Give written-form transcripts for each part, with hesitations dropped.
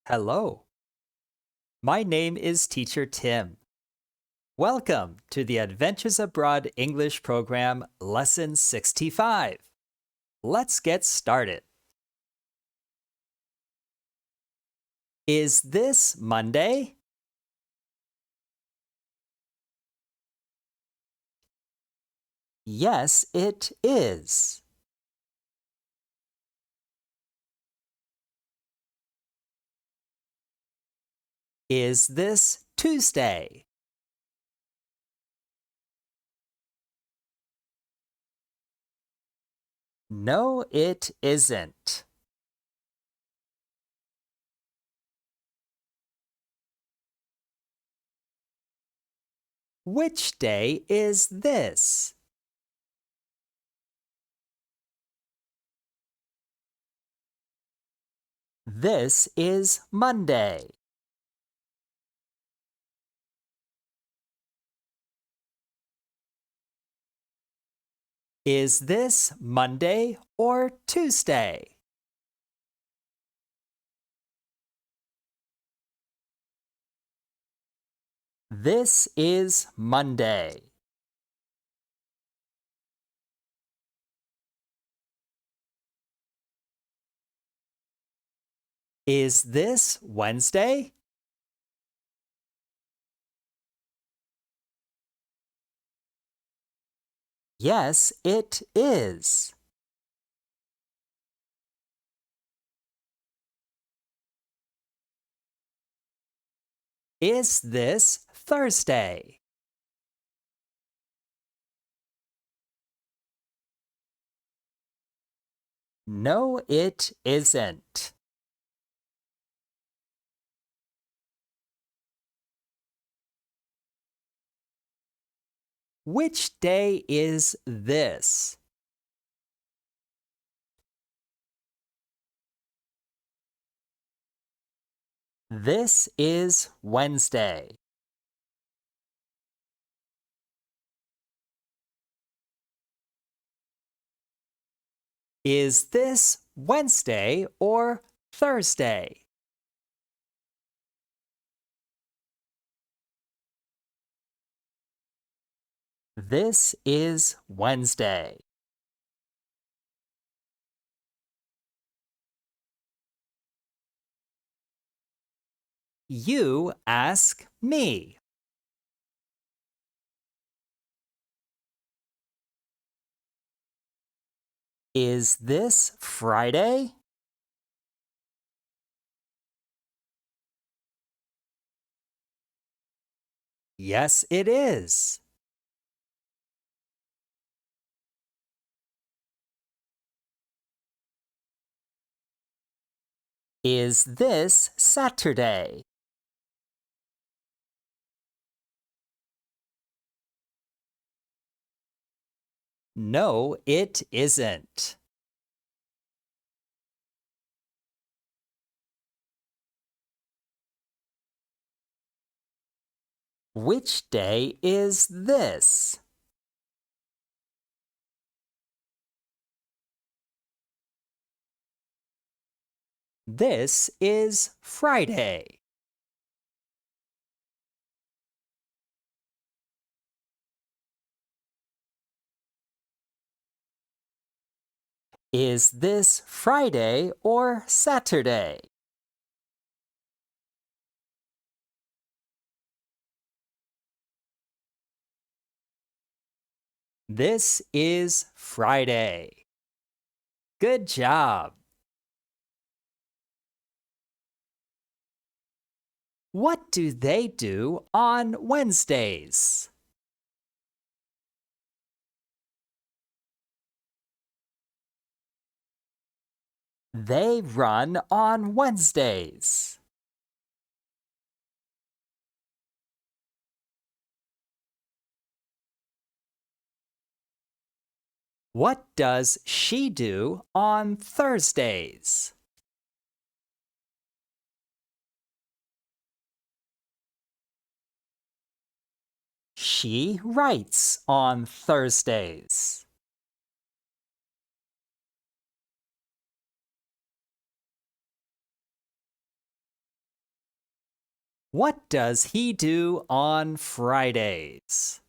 Hello, my name is Teacher Tim. Welcome to the Adventures Abroad English Program, Lesson 65. Let's get started. Is this Monday? Yes, it is. Is this Tuesday? No, it isn't. Which day is this? This is Monday. Is this Monday or Tuesday? This is Monday. Is this Wednesday? Yes, it is. Is this Thursday? No, it isn't. Which day is this? This is Wednesday. Is this Wednesday or Thursday? This is Wednesday. You ask me. Is this Friday? Yes, it is. Is this Saturday? No, it isn't. Which day is this? This is Friday. Is this Friday or Saturday? This is Friday. Good job. What do they do on Wednesdays? They run on Wednesdays. What does she do on Thursdays? She writes on Thursdays. What does he do on Fridays?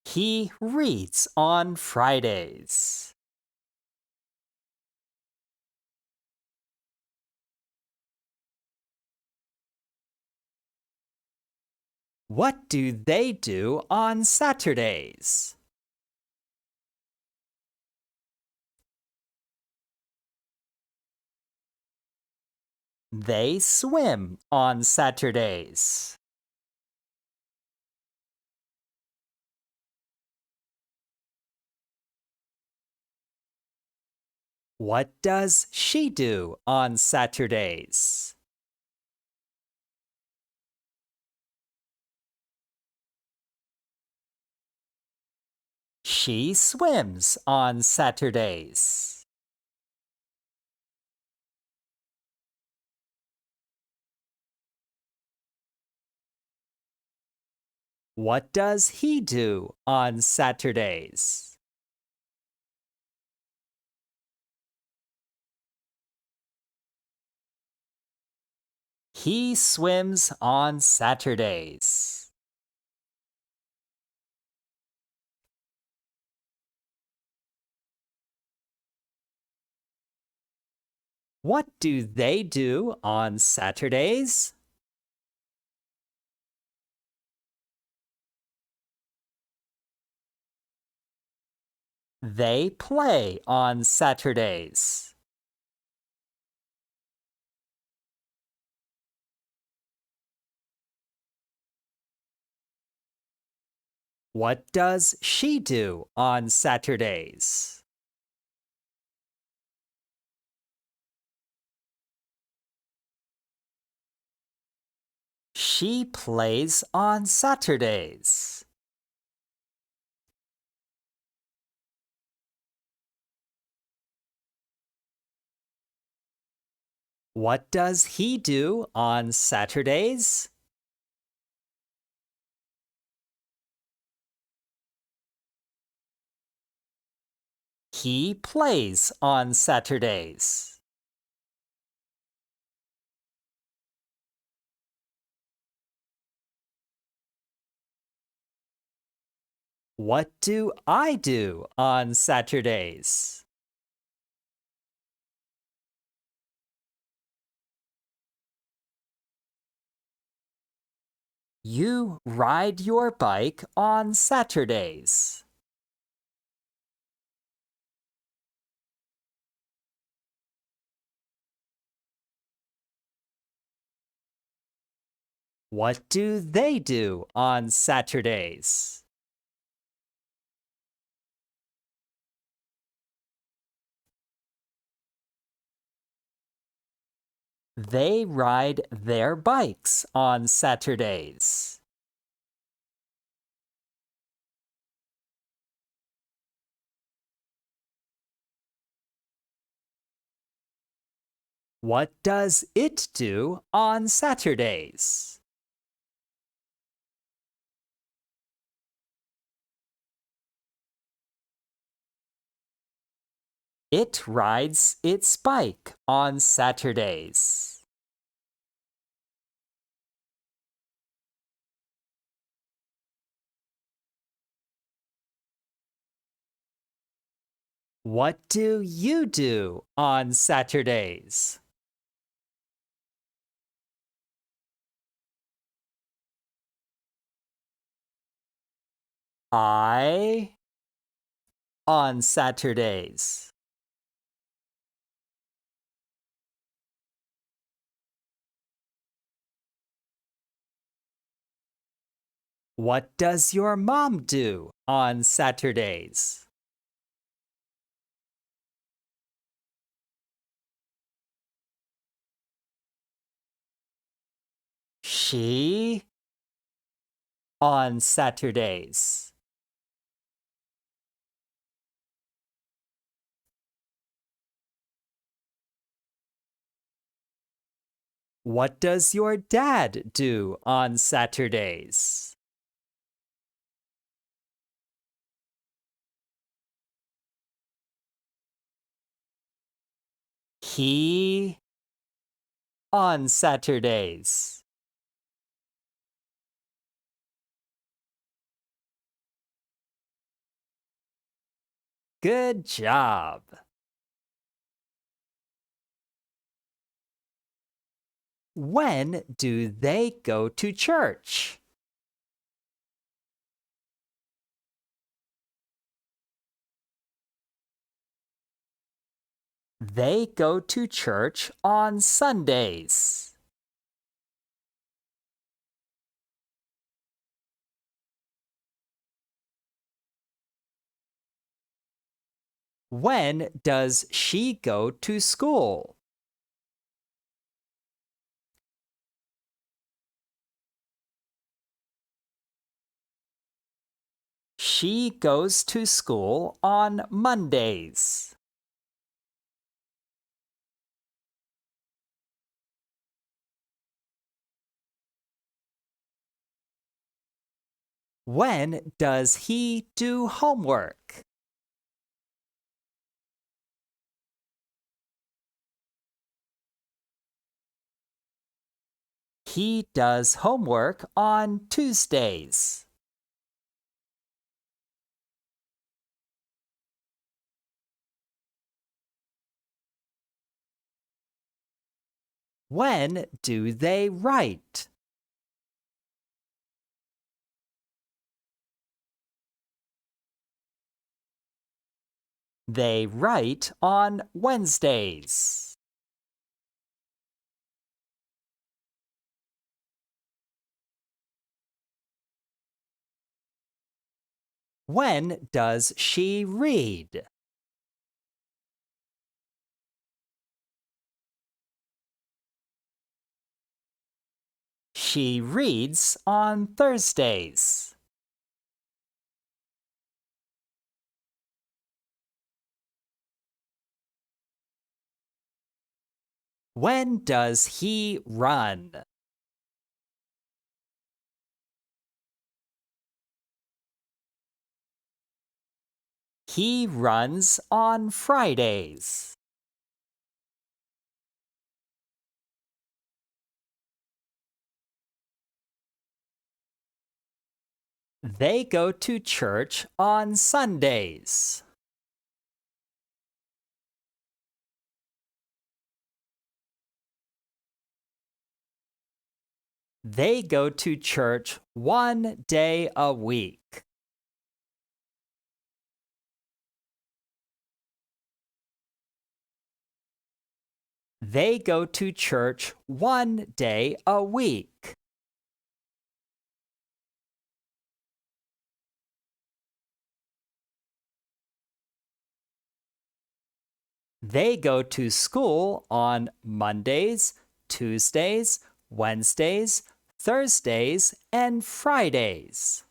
He reads on Fridays. What do they do on Saturdays? They swim on Saturdays. What does she do on Saturdays? She swims on Saturdays. What does he do on Saturdays? He swims on Saturdays. What do they do on Saturdays? They play on Saturdays. What does she do on Saturdays? She plays on Saturdays. What does he do on Saturdays? He plays on Saturdays. What do I do on Saturdays? You ride your bike on Saturdays. What do they do on Saturdays? They ride their bikes on Saturdays. What does it do on Saturdays? It rides its bike on Saturdays. What do you do on Saturdays? I on Saturdays. What does your mom do on Saturdays? She on Saturdays. What does your dad do on Saturdays? He on Saturdays. Good job. When do they go to church? They go to church on Sundays. When does she go to school? She goes to school on Mondays. When does he do homework? He does homework on Tuesdays. When do they write? They write on Wednesdays. When does she read? She reads on Thursdays. When does he run? He runs on Fridays. They go to church on Sundays. They go to church one day a week. They go to church one day a week. They go to school on Mondays, Tuesdays, Wednesdays, Thursdays, and Fridays.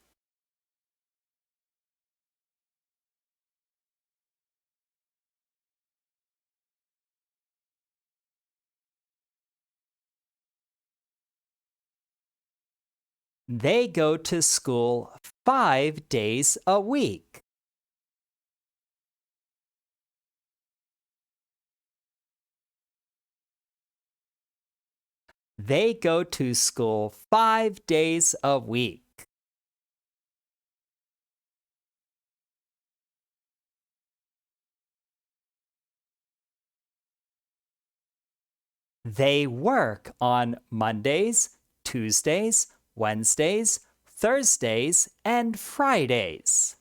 They go to school 5 days a week. They go to school 5 days a week. They work on Mondays, Tuesdays, Wednesdays, Thursdays, and Fridays.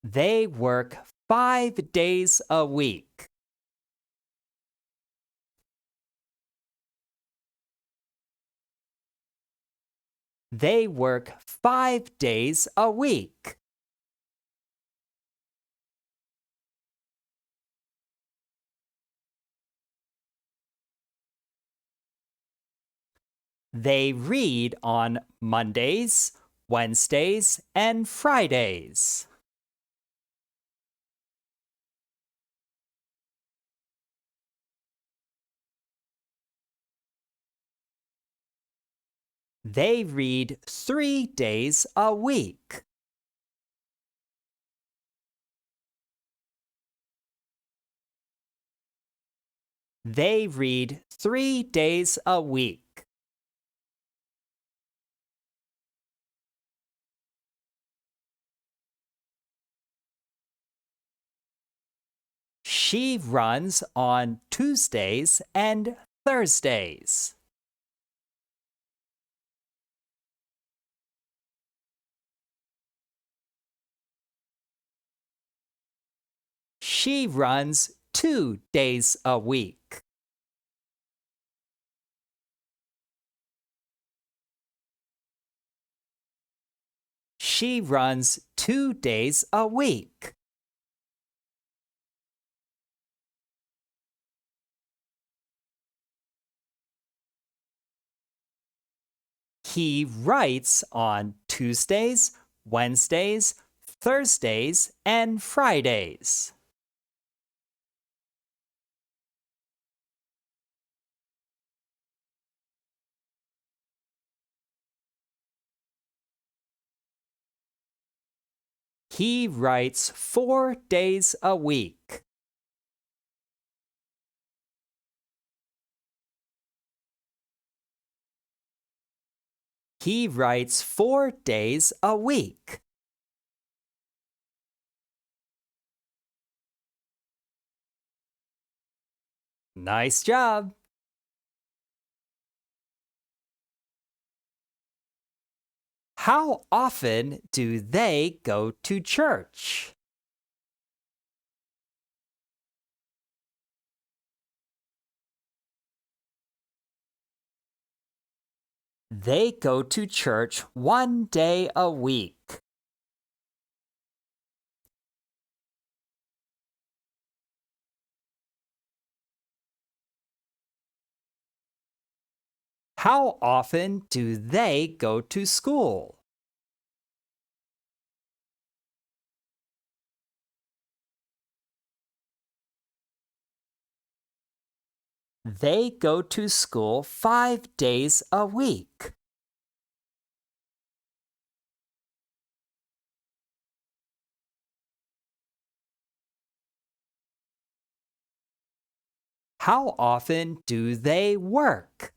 They work 5 days a week. They work 5 days a week. They read on Mondays, Wednesdays, and Fridays. They read 3 days a week. They read 3 days a week. She runs on Tuesdays and Thursdays. She runs 2 days a week. She runs 2 days a week. He writes on Tuesdays, Wednesdays, Thursdays, and Fridays. He writes 4 days a week. He writes 4 days a week. Nice job! How often do they go to church? They go to church 1 day a week. How often do they go to school? They go to school 5 days a week. How often do they work?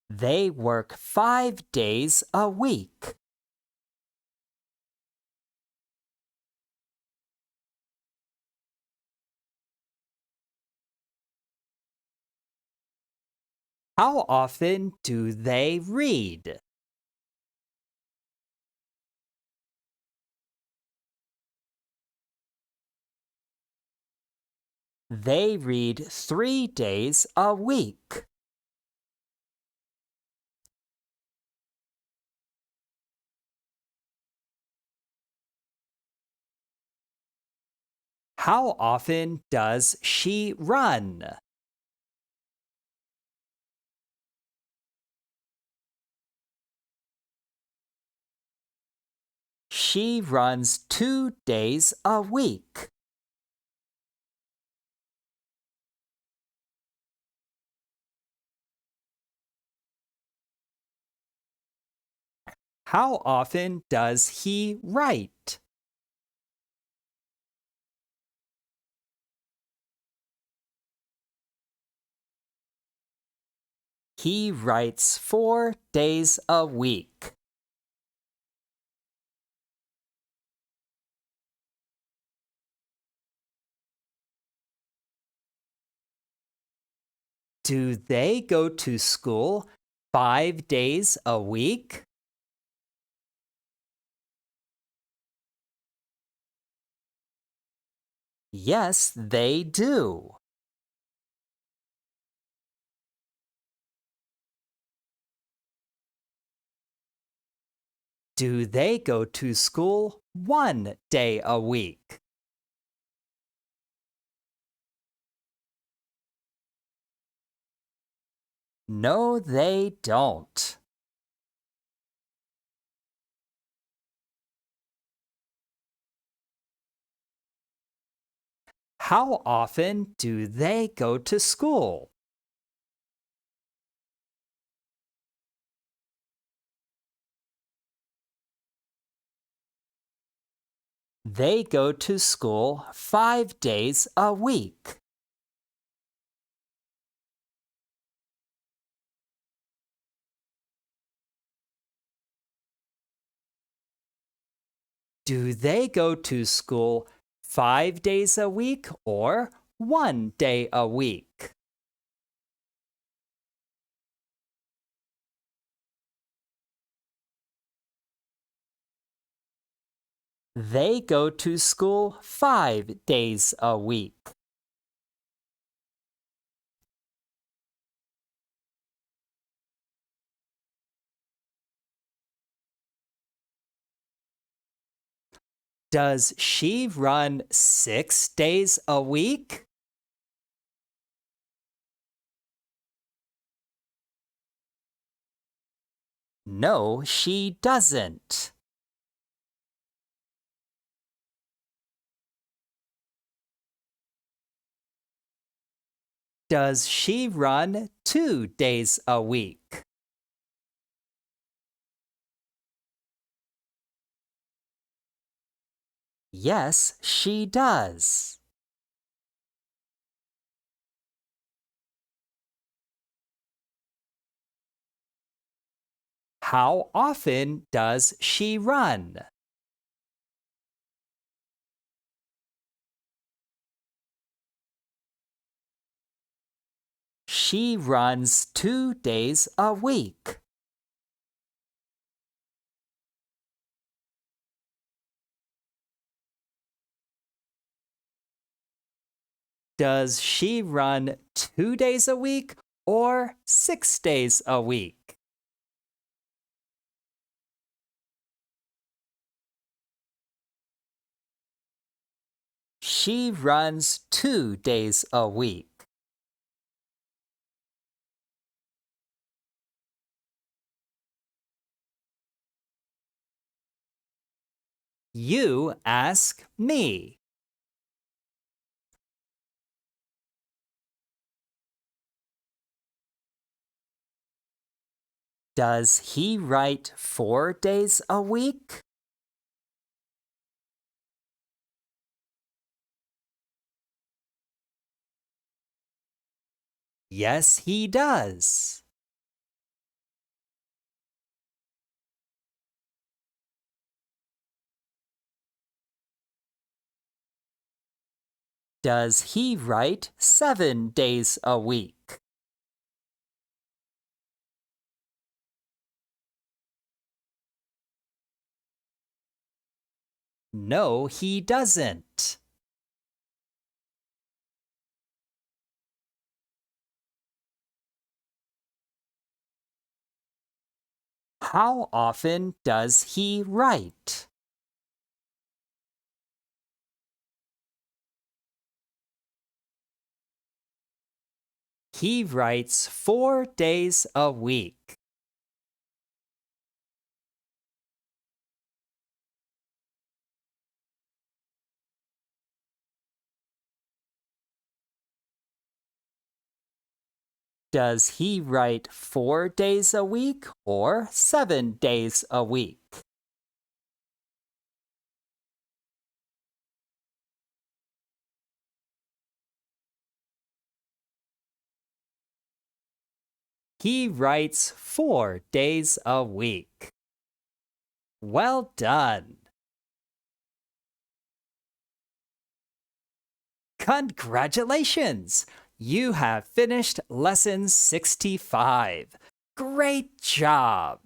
They work 5 days a week. How often do they read? They read 3 days a week. How often does she run? She runs 2 days a week. How often does he write? He writes 4 days a week. Do they go to school 5 days a week? Yes, they do. Do they go to school 1 day a week? No, they don't. How often do they go to school? They go to school 5 days a week. Do they go to school 5 days a week or 1 day a week? They go to school 5 days a week. Does she run 6 days a week? No, she doesn't. Does she run 2 days a week? Yes, she does. How often does she run? She runs 2 days a week. Does she run 2 days a week or 6 days a week? She runs 2 days a week. You ask me. Does he write 4 days a week? Yes, he does. Does he write 7 days a week? No, he doesn't. How often does he write? He writes 4 days a week. Does he write 4 days a week or 7 days a week? He writes 4 days a week. Well done! Congratulations! You have finished lesson 65. Great job!